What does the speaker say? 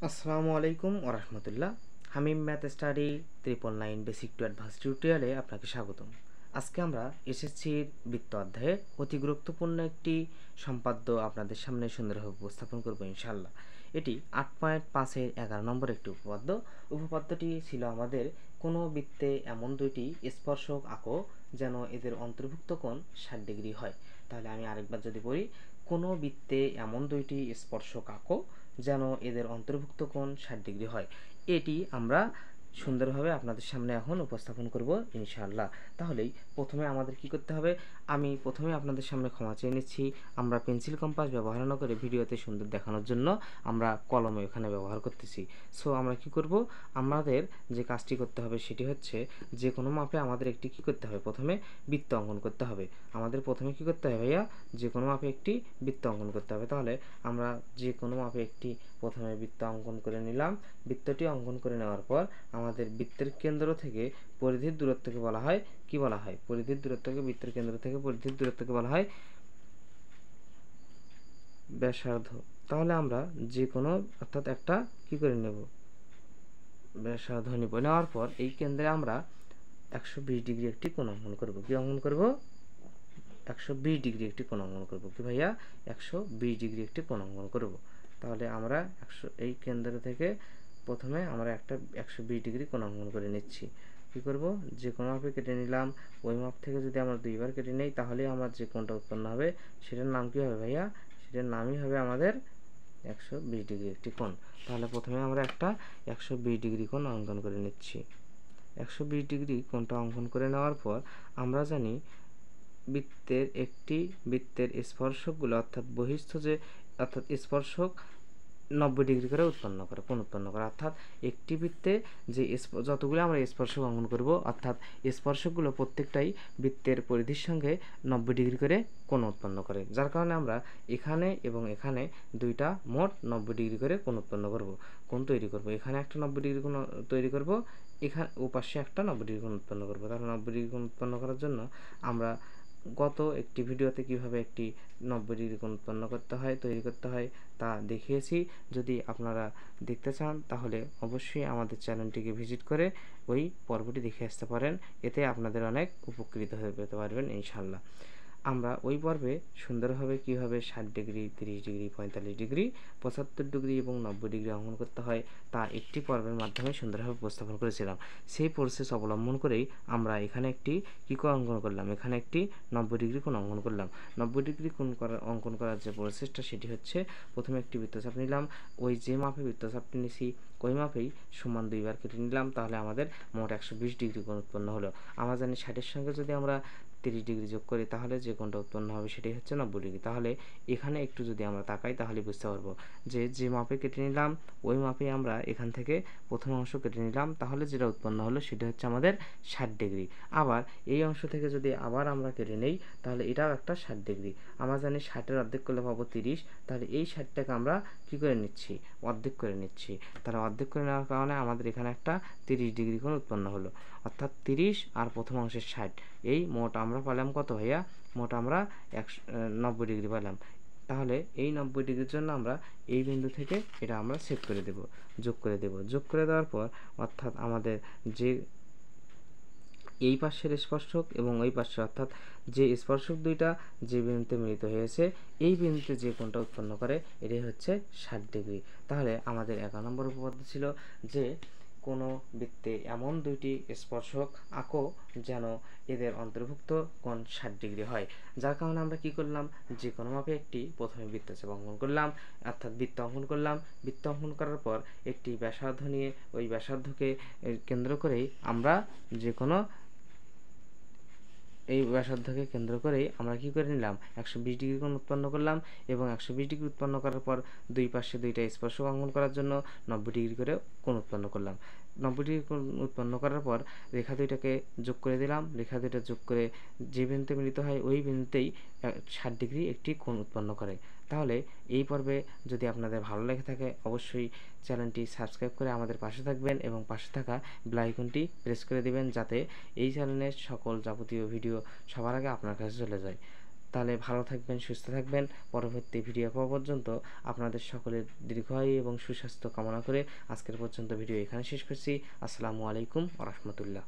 আসসালামু আলাইকুম ওরহমতুল্লাহ। Hamim math study 999 basic to advance টিউটোরিয়ালে আপনাকে স্বাগতম। আজকে আমরা এসএসসির বৃত্ত অধ্যায়ের অতি গুরুত্বপূর্ণ একটি সম্পাদ্য আপনাদের সামনে সুন্দরভাবে উপস্থাপন করব ইনশাআল্লাহ। এটি 8.5-এর 11 নম্বর একটি উপপাদ্য। উপপাদ্যটি ছিল আমাদের কোনো বৃত্তে এমন দুইটি স্পর্শক আঁকো যেন এদের অন্তর্ভুক্ত কোণ 60 ডিগ্রি হয়। তাহলে আমি আরেকবার যদি বলি, কোনো বৃত্তে এমন দুইটি স্পর্শক আঁকো যেন এদের অন্তর্ভুক্ত কোণ 60 ডিগ্রি হয়। এটি আমরা সুন্দরভাবে আপনাদের সামনে এখন উপস্থাপন করব ইনশাআল্লাহ। তাহলেই প্রথমে আমাদের কি করতে হবে, আমি প্রথমে আপনাদের সামনে ক্ষমা চেয়ে নিচ্ছি। আমরা পেন্সিল কম্পাস ব্যবহার না করে ভিডিওতে সুন্দর দেখানোর জন্য আমরা কলম এখানে ব্যবহার করতেছি। সো আমরা কি করব, আমাদের যে কাজটি করতে হবে সেটি হচ্ছে যে কোনো মাপে আমাদের একটি কি করতে হবে, প্রথমে বৃত্ত অঙ্কন করতে হবে। আমাদের প্রথমে কি করতে হবে ভাইয়া, যে কোনো মাপে একটি বৃত্ত অঙ্কন করতে হবে। তাহলে আমরা যে কোনো মাপে একটি প্রথমে বৃত্ত অঙ্কন করে নিলাম। বৃত্তটি অঙ্কন করে নেওয়ার পর আমাদের বৃত্তের কেন্দ্র থেকে পরিধির দূরত্বকে বলা হয় কি বলা হয়, পরিধির দূরত্বকে, বৃত্তের কেন্দ্র থেকে পরিধির দূরত্বকে বলা হয় ব্যাসার্ধ। তাহলে আমরা যে কোনো অর্থাৎ একটা কি করে নেব, ব্যাসার্ধ নিব। নেওয়ার পর এই কেন্দ্রে আমরা 120 ডিগ্রি একটি কোণ অঙ্কন করব। কি অঙ্কন করব, 120 ডিগ্রি একটি কোণ অঙ্কন করব। কি ভাইয়া, 120 ডিগ্রি একটি কোণ অঙ্কন করব। তাহলে আমরা এই কেন্দ্র থেকে প্রথমে আমরা একটা 120 ডিগ্রি কোণ অঙ্কন করে নিচ্ছি। কি করব, যে কোনো মাপে কেটে নিলাম। ওই মাপ থেকে যদি আমরা দুইবার কেটে নেই তাহলে আমার যে কোণটা উৎপন্ন হবে সেটার নাম কি হবে ভাইয়া, সেটার নামই হবে আমাদের 120 ডিগ্রি একটি কোণ। তাহলে প্রথমে আমরা একটা 120 ডিগ্রি কোণ অঙ্কন করে নিচ্ছি। 120 ডিগ্রি কোণটা অঙ্কন করে নেওয়ার পর আমরা জানি বৃত্তের স্পর্শকগুলো অর্থাৎ বহিস্থ যে অর্থাৎ স্পর্শক 90 ডিগ্রি করে উৎপন্ন করে, কোণ উৎপন্ন করে। অর্থাৎ একটি বৃত্তে যে যতগুলো আমরা স্পর্শক অঙ্কন করব অর্থাৎ স্পর্শকগুলো প্রত্যেকটাই বৃত্তের পরিধির সঙ্গে 90 ডিগ্রি করে কোণ উৎপন্ন করে। যার কারণে আমরা এখানে এবং এখানে দুইটা মোট 90 ডিগ্রি করে কোণ উৎপন্ন করব, কোণ তৈরি করব। এখানে একটা 90 ডিগ্রি কোণ তৈরি করব, এখানে ওপাশে একটা 90 ডিগ্রি কোণ উৎপন্ন করব। তাহলে 90 ডিগ্রি কোণ উৎপন্ন করার জন্য আমরা গত একটি ভিডিওতে কিভাবে একটি 90 ডিগ্রি কোণ উৎপন্ন করতে হয়, তৈরি করতে হয় তা দেখিয়েছি। যদি আপনারা দেখতে চান তাহলে অবশ্যই আমাদের চ্যানেলটিকে ভিজিট করে ওই পর্বটি দেখে আসতে পারেন। এতে আপনাদের অনেক উপকৃত হতে পারবেন ইনশাআল্লাহ। আমরা ওই পর্বে সুন্দরভাবে কীভাবে 60 ডিগ্রি, 30 ডিগ্রি, 45 ডিগ্রি, 75 ডিগ্রি এবং 90 ডিগ্রি অঙ্কন করতে হয় তা একটি পর্বের মাধ্যমে সুন্দরভাবে উপস্থাপন করেছিলাম। সেই প্রসেস অবলম্বন করেই আমরা এখানে একটি কী অঙ্কন করলাম, এখানে একটি 90 ডিগ্রি কোণ অঙ্কন করলাম। 90 ডিগ্রি কোণ অঙ্কন করার যে প্রসেসটা সেটি হচ্ছে, প্রথমে একটি বৃত্তচাপ নিলাম। ওই যে মাপে বৃত্তচাপটি নিছি ওই মাপেই সমান দুইবার কেটে নিলাম। তাহলে আমাদের মোট 120 ডিগ্রি কোণ উৎপন্ন হলো। আমরা জানি 60-এর সঙ্গে যদি আমরা 30 ডিগ্রি যোগ করি তাহলে যে কোণটা উৎপন্ন হবে সেটাই হচ্ছে 90 ডিগ্রি। তাহলে এখানে একটু যদি আমরা তাকাই তাহলে বুঝতে পারবো যে মাপে কেটে নিলাম ওই মাপে আমরা এখান থেকে প্রথম অংশ কেটে নিলাম। তাহলে যেটা উৎপন্ন হলো সেটা হচ্ছে আমাদের 60 ডিগ্রি। আবার এই অংশ থেকে যদি আবার আমরা কেটে নেই তাহলে এটাও একটা 60 ডিগ্রি। আমরা জানি 60-এর অর্ধেক করলে পাবো 30। তাহলে এই 60টাকে আমরা কী করে নিচ্ছি, অর্ধেক করে নিচ্ছি। তাহলে অর্ধেক করে নেওয়ার কারণে আমাদের এখানে একটা 30 ডিগ্রি কোণ উৎপন্ন হলো। অর্থাৎ 30 আর প্রথম অংশের 60, এই মোট আমরা পেলাম কত ভাইয়া, মোট আমরা 90 ডিগ্রি পেলাম। তাহলে এই 90 ডিগ্রির জন্য আমরা এই বিন্দু থেকে এটা আমরা সেট করে দেব, যোগ করে দেব। যোগ করে দেওয়ার পর অর্থাৎ আমাদের যে এই পাশের স্পর্শক এবং ওই পাশে অর্থাৎ যে স্পর্শক দুইটা যে বিন্দুতে মিলিত হয়েছে এই বিন্দুতে যে কোণটা উৎপন্ন করে এটাই হচ্ছে 60 ডিগ্রি। তাহলে আমাদের 11 নম্বর উপপাদ্য ছিল যে কোনো বৃত্তে এমন দুইটি স্পর্শক আঁকো যেন এদের অন্তর্ভুক্ত কোণ 60 ডিগ্রি হয়। যার কারণে আমরা কি করলাম, যে কোনো মাপে একটি প্রথমে বৃত্তচাপ অঙ্কন করলাম, অর্থাৎ বৃত্ত অঙ্কন করলাম। বৃত্ত অঙ্কন করার পর একটি ব্যাসার্ধ নিয়ে ওই ব্যাসার্ধকে কেন্দ্র করেই আমরা যে কোনো এই ব্যাসার্ধকে কেন্দ্র করেই আমরা কি করে নিলাম, 120 ডিগ্রি কোণ উৎপন্ন করলাম। এবং 120 ডিগ্রি উৎপন্ন করার পর দুই পাশে দুইটা স্পর্শক অঙ্কন করার জন্য 90 ডিগ্রি করে কোণ উৎপন্ন করলাম। 90 ডিগ্রি কোণ উৎপন্ন করার পর রেখা দুইটাকে যোগ করে দিলাম। রেখা দুইটা যোগ করে যে বিন্দুতে মিলিত হয় ওই বিন্দুতেই 60 ডিগ্রি একটি কোণ উৎপন্ন করে। তাহলে এই পর্বে যদি আপনাদের ভালো লেগে থাকে অবশ্যই চ্যানেলটি সাবস্ক্রাইব করে আমাদের পাশে থাকবেন এবং পাশে থাকা বেল আইকনটি প্রেস করে দিবেন যাতে এই চ্যানেলের সকল যাবতীয় ভিডিও সবার আগে আপনার কাছে চলে যায়। তাহলে ভালো থাকবেন, সুস্থ থাকবেন। পরবর্তী ভিডিও পাওয়া পর্যন্ত আপনাদের সকলের দীর্ঘায়ু এবং সুস্বাস্থ্য কামনা করে আজকের পর্যন্ত ভিডিও এখানে শেষ করছি। আসসালামু আলাইকুম ওয়া রাহমাতুল্লাহ।